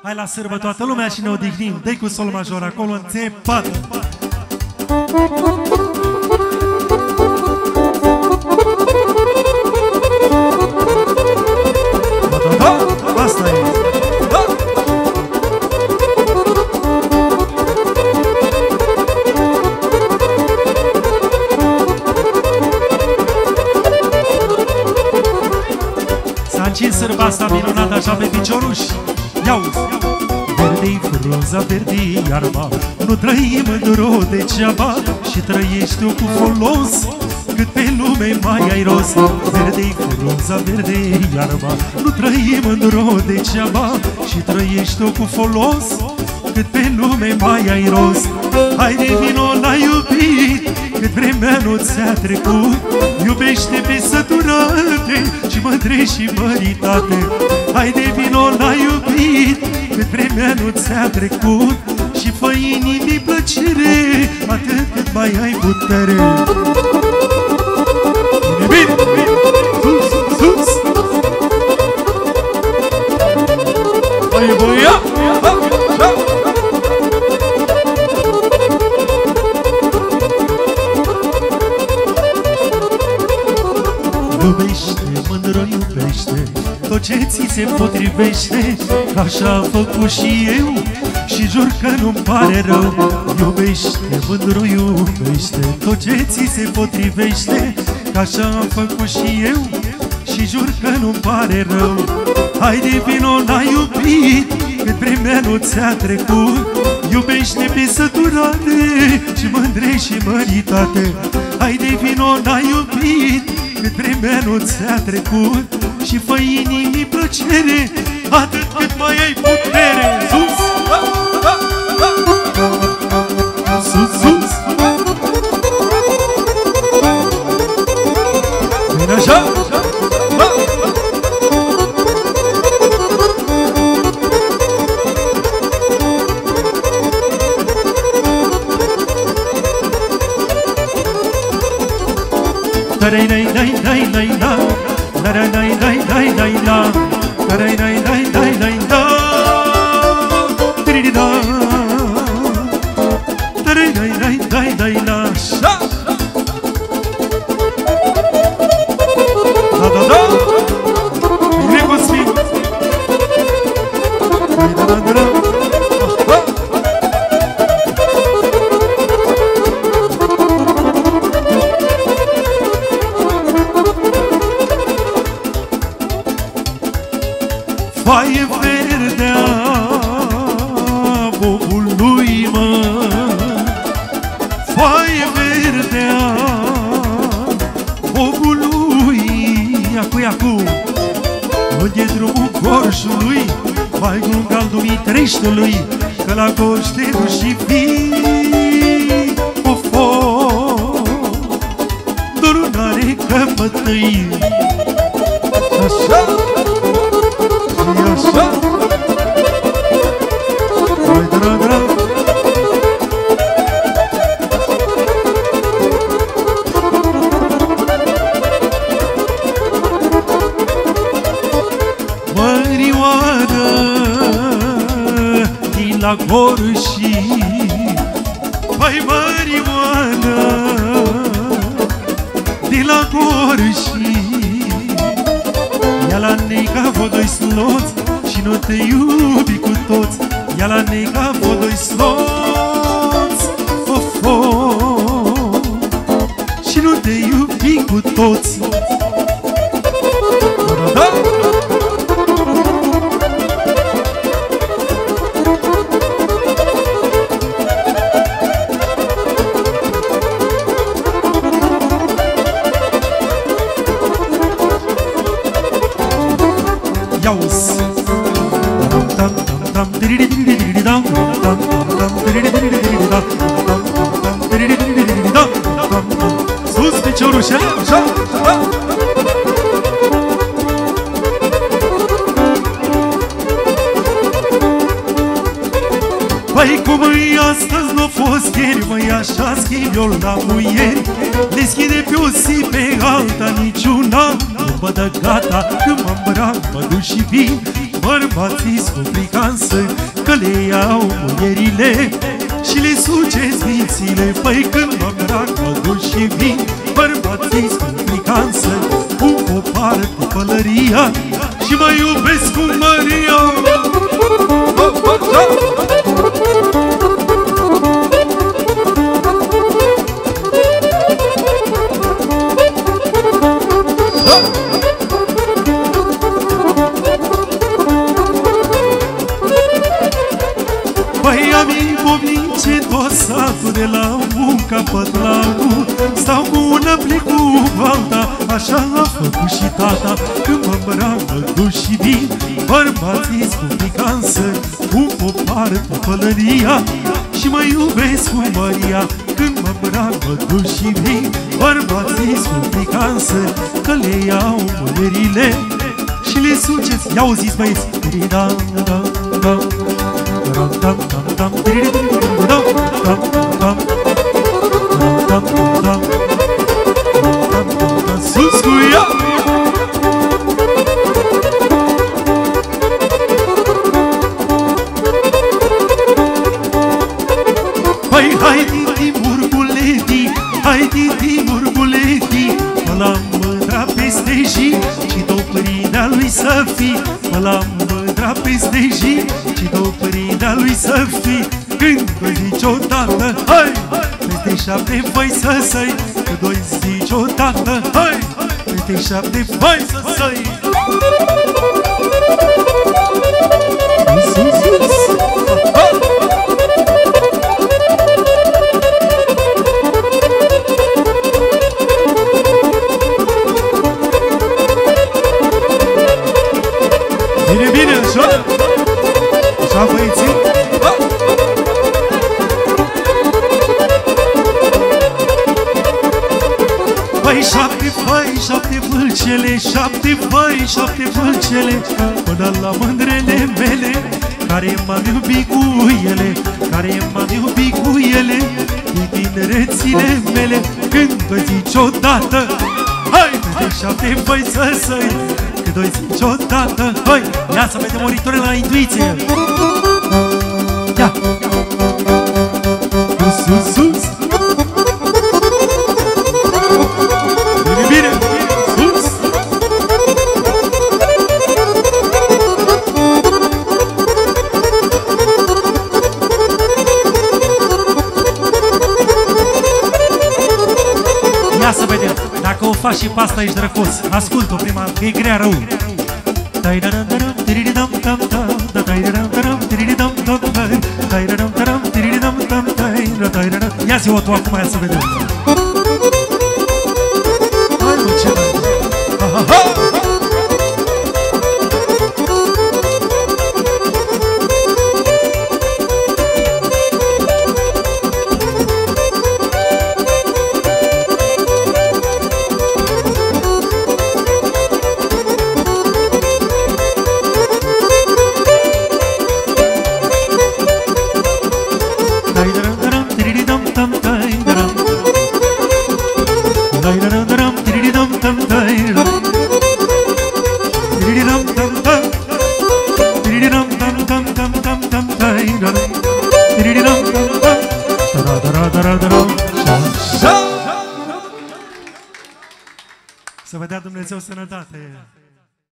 Hai la sârbă toată lumea și ne odihnim. Dă-i cu sol major acolo în țepat. Da, asta e. S-a încins sârba asta minunată așa pe picioruși. Ia-uzi! Verde-i frunza, verde-i iarba, nu trăim într-o degeaba și trăiești tu cu folos, cât pe lume mai ai rost. Verde-i frunza, verde-i iarba, nu trăim într-o degeaba și trăiești tu cu folos, cât pe lume mai ai rost. Haide vino la iubit, cât vremea nu ți-a trecut, iubește pe săturate și mândre și măritate. Haide vino la iubit, cât vremea nu ți-a trecut și fă inimii plăcere, atât cât mai ai putere. Bine, bine, sus, sus! Hai băia! Iubește, mândră, iubește tot ce ți se potrivește, că așa am făcut și eu și jur că nu-mi pare rău. Iubește, mândru, iubește tot ce ți se potrivește, că așa am făcut și eu și jur că nu-mi pare rău. Haide vino la iubit, cât vremea nu ți-a trecut, iubește pe săturate și mândre și măritate. Haide vino la iubit, cât vremea nu ți-a trecut și fă inimii plăcere, atât cât mai ai putere. Sus! Sus, sus! Bine așa! Dai dai dai dai dai da, dai dai dai dai dai da, dai dai dai dai dai da, tiri da, dai dai dai dai dai da, sha, da da da, negociam, da da da da. Foaie verdea bobului, mă, foaie verdea bobului. Iacu, iacu, unde-e drumul corșului, mai glung al Dumitreștiului, că la corș te duci și vii. Of, dorul n-are căpătăi. Așa, așa, hai dra-dra. Mărioară din la Gorși, hai Mărioară din la Gorși, ia la neica vă doi sloți și nu te iubi cu toți. Ia la neica vă doi sloți, of, of, și nu te iubi cu toți. Da? Ia-uzi! Sus piciorul și așa! Păi cum e astăzi n-o fost ieri, măi așa schimb eu la muieri. Le schide pe o zi pe alta, niciuna nu mă dă gata. Când mă îmbrac, mă duc și vin, bărbații-s complicanță le iau muierile și le sugeți mințile. Păi când mă îmbrac, mă duc și vin, bărbații scumplicanță, cu popară cu pălăria și mă iubesc cu Maria. Păi am impomnice tot satul, de la un capăt la altul, stau cu una, plec cu alta, așa a făcut și tata. Când mă îmbrac, mă duc și vin, bărbații scumplicanță, cu popară cu pălăria și mă iubesc cu Maria. Când mă îmbrac, mă duc și vin, bărbații scumplicanță, că le iau muierile și le sugeți. Ia auziți, băieți! Sus cu ea! Păi hai Titi Murguleti, hai Titi Murguleti, mă la mândra peste zi și două părindea lui să fii. Mă la mândra peste zi și două părindea lui să fii. Când doi zici odată, hai, peste 7 voi să săi. Când doi zici odată, hai, peste 7 voi să săi. Bine, bine, așa! Așa, băieții! Păi 7 făi, 7 vâlcele, 7 făi, 7 vâlcele, până la mândrele mele, care m-am iubit cu ele, care m-am iubit cu ele, din tinerețile mele. Când vă zici odată, hai, de 7 făi să săi. Când doi zici odată, hai, ia să vedem oritoare la intuiție. Ia! Sus, sus, sus! Bine, bine, sus! Ia să vedem, dacă o faci și pe asta ești drăguț. Ascult-o prima, că e grea rău. Ia zi-o tu acum, ia să vedem. Hai mă, ce Să vă dea Dumnezeu sănătate!